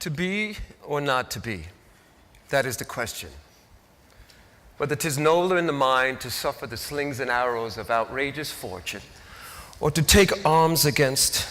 To be or not to be, that is the question. Whether 'tis nobler in the mind to suffer the slings and arrows of outrageous fortune, or to take arms against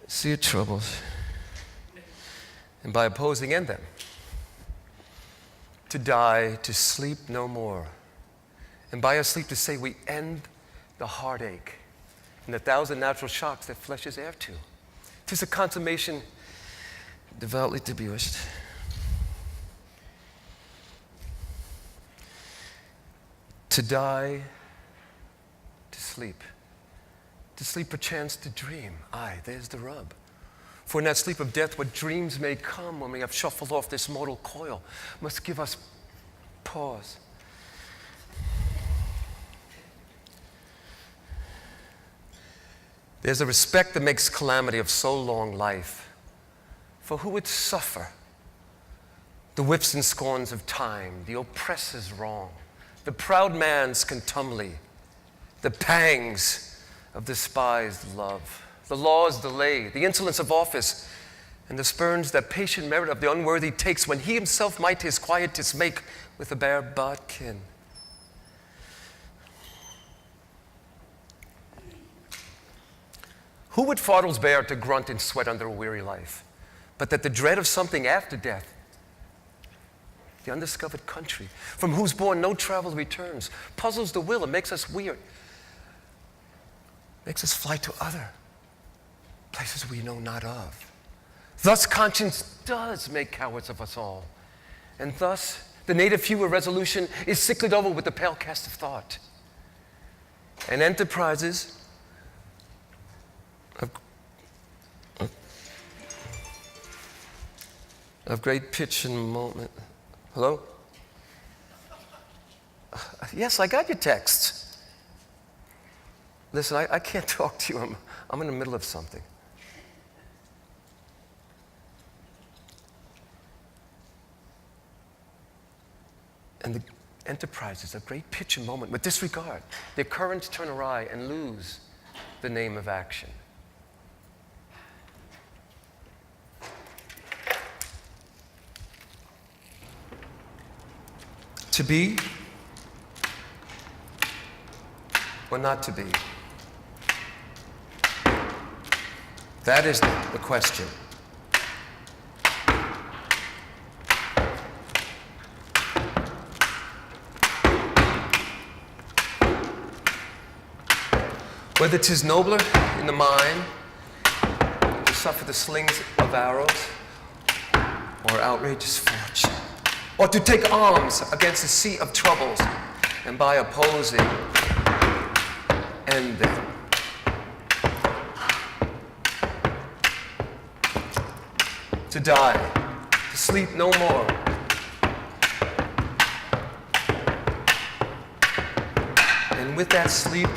a sea of troubles, and by opposing end them, to die, to sleep no more, and by our sleep to say we end the heartache and the thousand natural shocks that flesh is heir to. 'Tis a consummation devoutly to be wished. To die, to sleep perchance to dream. Aye, there's the rub. For in that sleep of death, what dreams may come when we have shuffled off this mortal coil must give us pause. There's a respect that makes calamity of so long life. For who would suffer the whips and scorns of time, the oppressor's wrong, the proud man's contumely, the pangs of despised love, the law's delay, the insolence of office, and the spurns that patient merit of the unworthy takes when he himself might his quietus make with a bare bodkin. Who would fardels bear to grunt and sweat under a weary life, but that the dread of something after death, the undiscovered country, from whose bourne no travel returns, puzzles the will and makes us weird, makes us fly to other places we know not of. Thus conscience does make cowards of us all, and thus the native hue of resolution is sicklied over with the pale cast of thought. And enterprises of great pitch and moment. Hello? Yes, I got your texts. Listen, I can't talk to you. I'm in the middle of something. And the enterprises of great pitch and moment, with disregard, their currents turn awry and lose the name of action. To be or not to be? That is the question. Whether 'tis nobler in the mind to suffer the slings of arrows or outrageous fortune, or to take arms against a sea of troubles, and by opposing, end them. To die, to sleep no more. And with that sleep,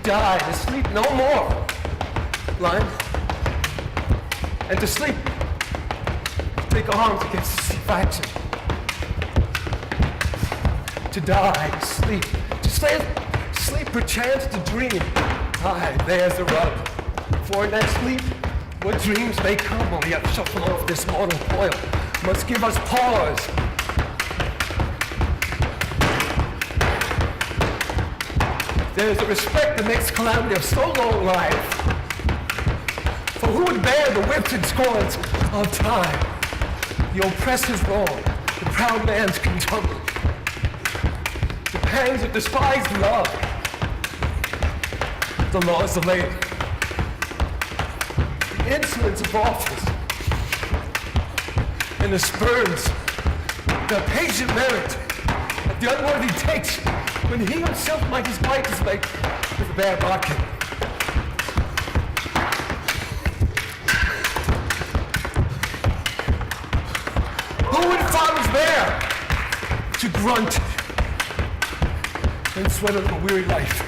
die, to sleep no more, blind, and to sleep, to take arms against the sea of action, to die, to sleep, sleep perchance to dream. Aye, there's the rub. For in that sleep, what dreams may come when we have shuffled off this mortal coil must give us pause. There's a respect that makes calamity of so long life. For who would bear the whips and scorns of time, the oppressor's wrong, the proud man's contumely, the pangs of despised love, the law's delay, the insolence of office, and the spurns, the patient merit of the unworthy takes, when he himself might his quietus make with a bare bodkin. to grunt and sweat a weary life.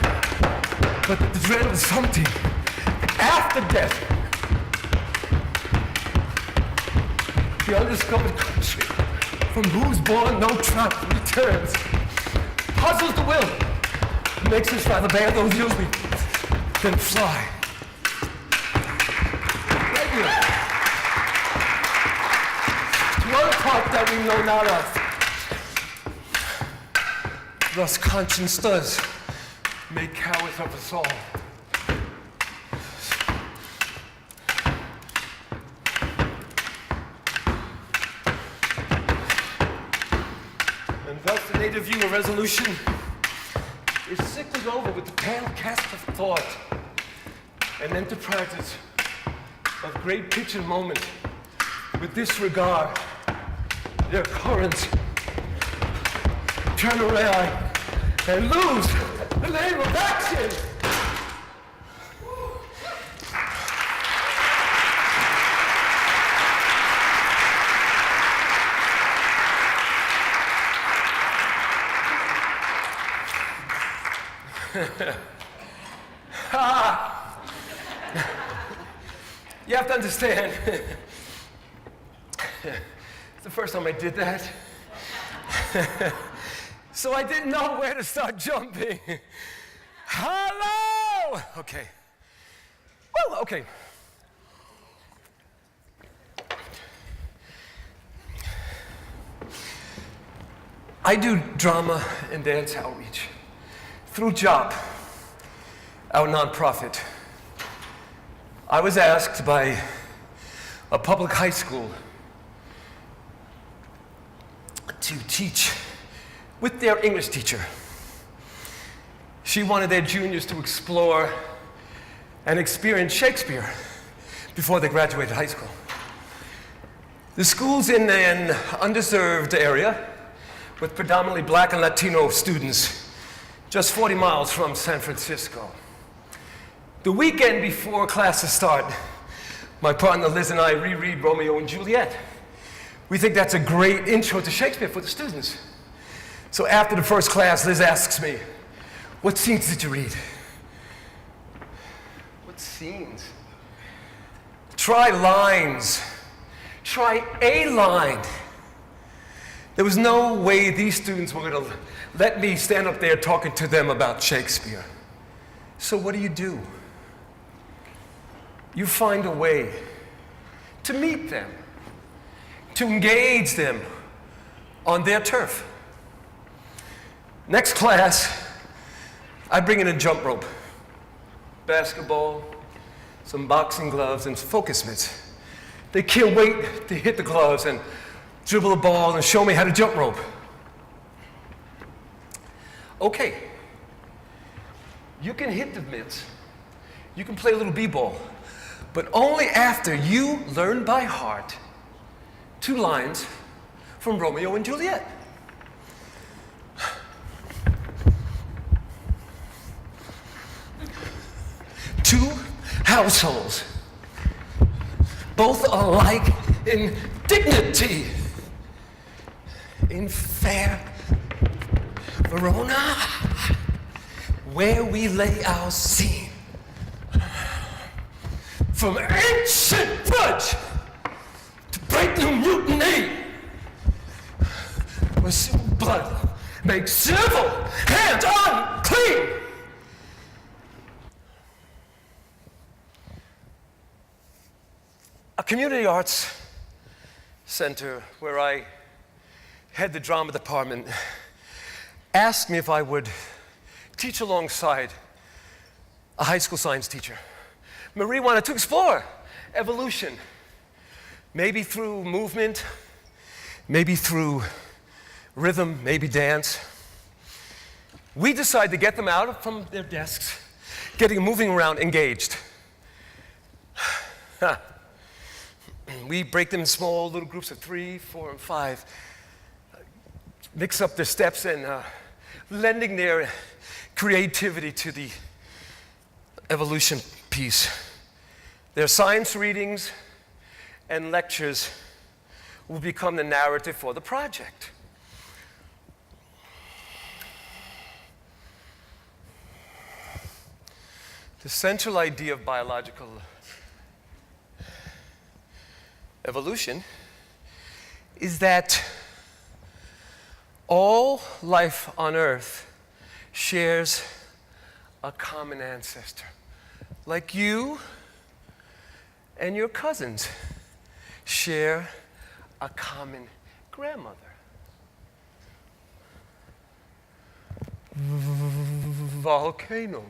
But the dread of something after death. The undiscovered country from whose bourne no tramp returns. Puzzles the will, makes us rather bear those ills we than fly. Regular. To one part that we know not of. Thus conscience does make cowards of us all. And thus the native view of resolution is sicklied over with the pale cast of thought and enterprises of great pitch and moment with disregard their currents turn away and lose the name of action. You have to understand, it's the first time I did that. So I didn't know where to start jumping. Hello! Okay. Well, okay. I do drama and dance outreach through JOP, our nonprofit. I was asked by a public high school to teach with their English teacher. She wanted their juniors to explore and experience Shakespeare before they graduated high school. The school's in an underserved area with predominantly Black and Latino students, just 40 miles from San Francisco. The weekend before classes start, my partner Liz and I reread Romeo and Juliet. We think that's a great intro to Shakespeare for the students. So after the first class, Liz asks me, "What scenes did you read?" What scenes? Try lines. Try a line. There was no way these students were going to let me stand up there talking to them about Shakespeare. So what do? You find a way to meet them, to engage them on their turf. Next class, I bring in a jump rope, basketball, some boxing gloves, and focus mitts. They can't wait to hit the gloves and dribble the ball and show me how to jump rope. Okay, you can hit the mitts, you can play a little b-ball, but only after you learn by heart 2 lines from Romeo and Juliet. Two households, both alike in dignity, in fair Verona, where we lay our scene. From ancient grudge to break new mutiny, where civil blood makes civil hands unclean. A community arts center where I head the drama department asked me if I would teach alongside a high school science teacher. Marie wanted to explore evolution, maybe through movement, maybe through rhythm, maybe dance. We decided to get them out from their desks, getting moving around, engaged. We break them in small little groups of 3, 4, and 5, mix up their steps and lending their creativity to the evolution piece. Their science readings and lectures will become the narrative for the project. The central idea of biological evolution is that all life on Earth shares a common ancestor. Like you and your cousins share a common grandmother. Volcanoes.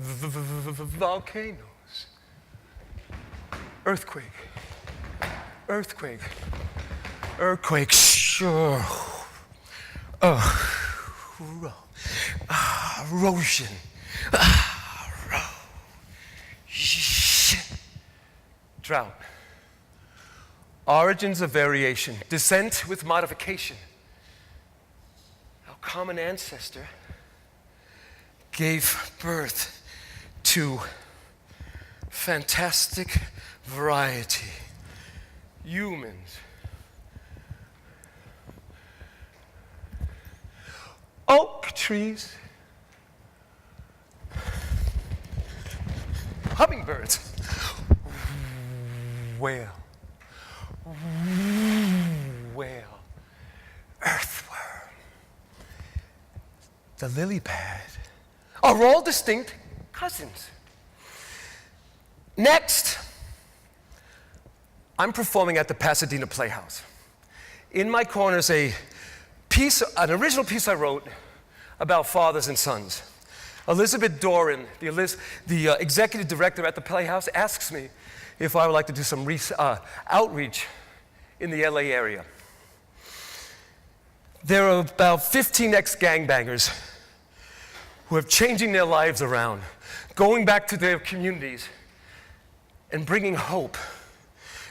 Volcanoes. Earthquake. Earthquake. Earthquake. Sure. Erosion. Drought. Origins of variation. Descent with modification. Our common ancestor gave birth to fantastic variety. Humans. Oak trees. Hummingbirds. Whale. Whale. Earthworm. The lily pad are all distinct cousins. Next, I'm performing at the Pasadena Playhouse. In my corner is an original piece I wrote about fathers and sons. Elizabeth Doran, the executive director at the Playhouse, asks me if I would like to do some outreach in the LA area. There are about 15 ex-gangbangers who are changing their lives around, going back to their communities and bringing hope,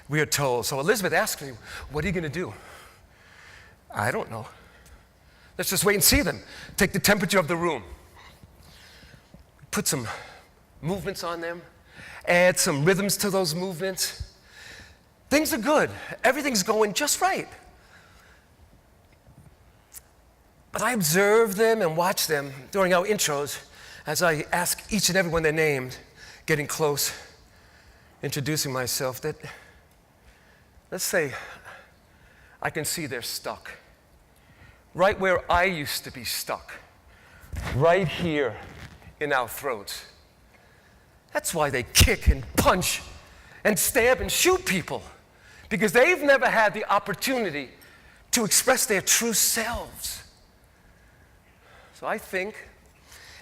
we are told. So Elizabeth asks me, what are you going to do? I don't know. Let's just wait and see them. Take the temperature of the room. Put some movements on them. Add some rhythms to those movements. Things are good. Everything's going just right. But I observe them and watch them during our intros as I ask each and every one their names, getting close, introducing myself, that, let's say, I can see they're stuck. Right where I used to be stuck. Right here in our throats. That's why they kick and punch and stab and shoot people. Because they've never had the opportunity to express their true selves. So I think,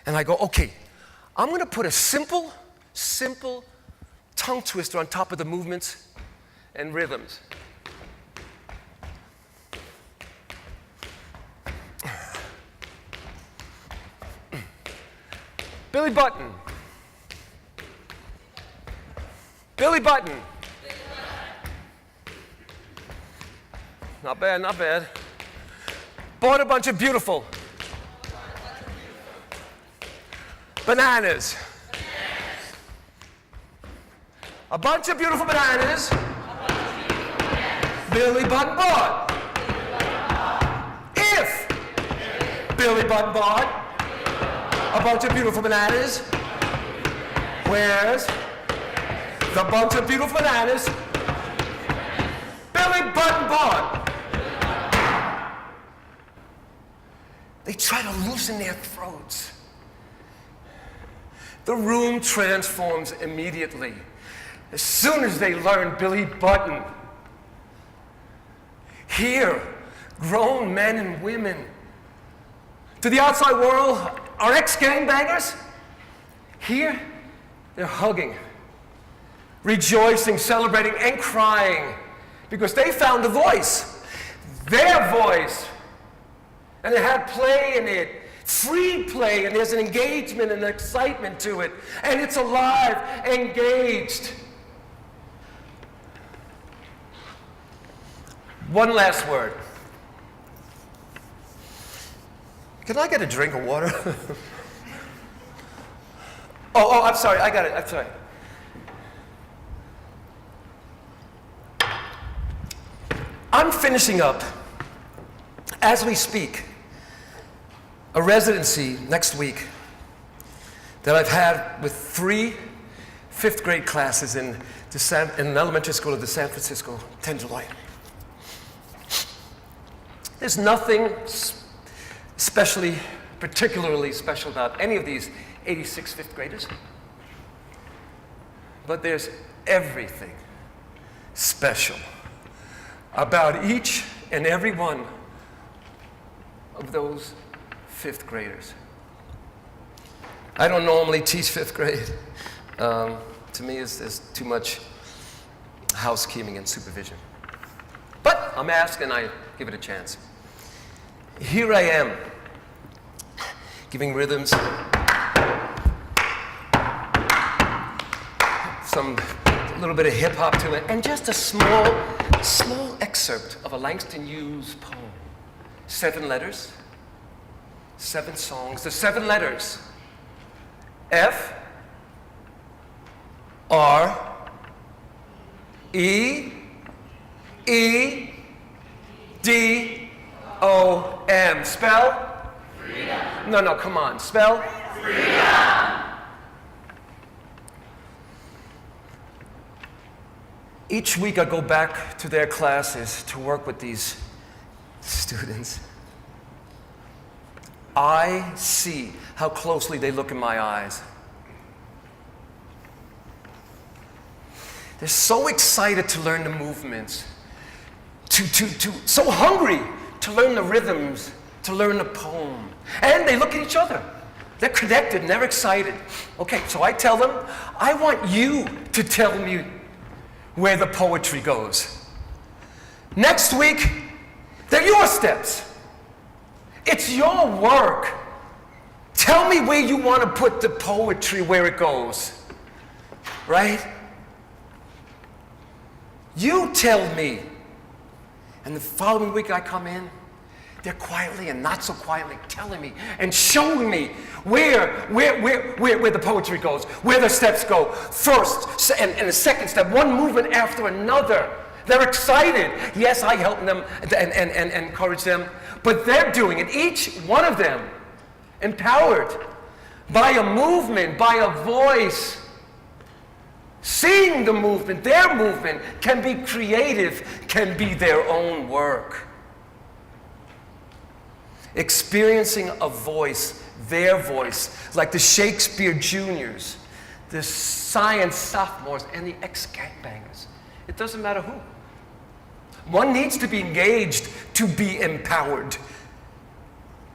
and I go, okay, I'm going to put a simple tongue twister on top of the movements and rhythms. Billy Button. Billy Button. Not bad, not bad. Bought a bunch of beautiful bananas. A bunch of beautiful bananas. Billy Button bought. If Billy Button bought a bunch of beautiful bananas, where's the bunch of beautiful bananas Billy Button bought? They try to loosen their throats. The room transforms immediately as soon as they learn Billy Button. Here, grown men and women, to the outside world, are ex-gangbangers. Here, they're hugging, rejoicing, celebrating, and crying because they found a voice, their voice. And it had play in it, free play, and there's an engagement and excitement to it. And it's alive, engaged. One last word. Can I get a drink of water? oh, I'm sorry, I got it, I'm sorry. I'm finishing up, as we speak, a residency next week that I've had with 3 fifth grade classes in an elementary school of the San Francisco Tenderloin. There's nothing particularly special about any of these 86 fifth graders, but there's everything special about each and every one of those fifth graders. I don't normally teach fifth grade. To me, there's too much housekeeping and supervision. But I'm asked and I give it a chance. Here I am, giving rhythms, a little bit of hip hop to it, and just a small excerpt of a Langston Hughes poem. 7 letters, 7 songs. The 7 letters: F, R, E, E, D, O, M. Spell? Freedom. No, come on. Spell? Freedom. Each week I go back to their classes to work with these students. I see how closely they look in my eyes. They're so excited to learn the movements, so hungry to learn the rhythms, to learn the poem. And they look at each other. They're connected and they're excited. Okay, so I tell them, I want you to tell me where the poetry goes. Next week, they're your steps. It's your work. Tell me where you want to put the poetry, where it goes. Right? You tell me. And the following week I come in, they're quietly and not so quietly telling me and showing me where the poetry goes, where the steps go first and the second step, one movement after another. They're excited. Yes, I help them and encourage them, but they're doing it, each one of them, empowered by a movement, by a voice. Seeing the movement, their movement, can be creative, can be their own work. Experiencing a voice, their voice, like the Shakespeare juniors, the science sophomores, and the ex-gangbangers. It doesn't matter who. One needs to be engaged to be empowered,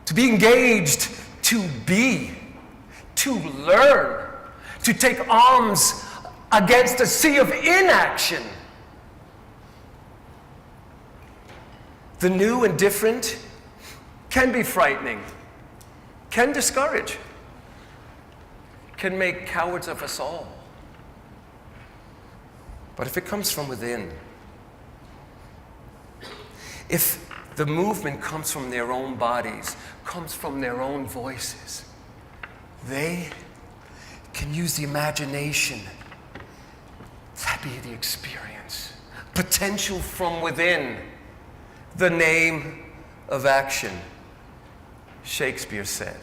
to be engaged to be, to learn, to take arms against a sea of inaction. The new and different can be frightening, can discourage, can make cowards of us all. But if it comes from within, if the movement comes from their own bodies, comes from their own voices, they can use the imagination. That be the experience. Potential from within. The name of action, Shakespeare said.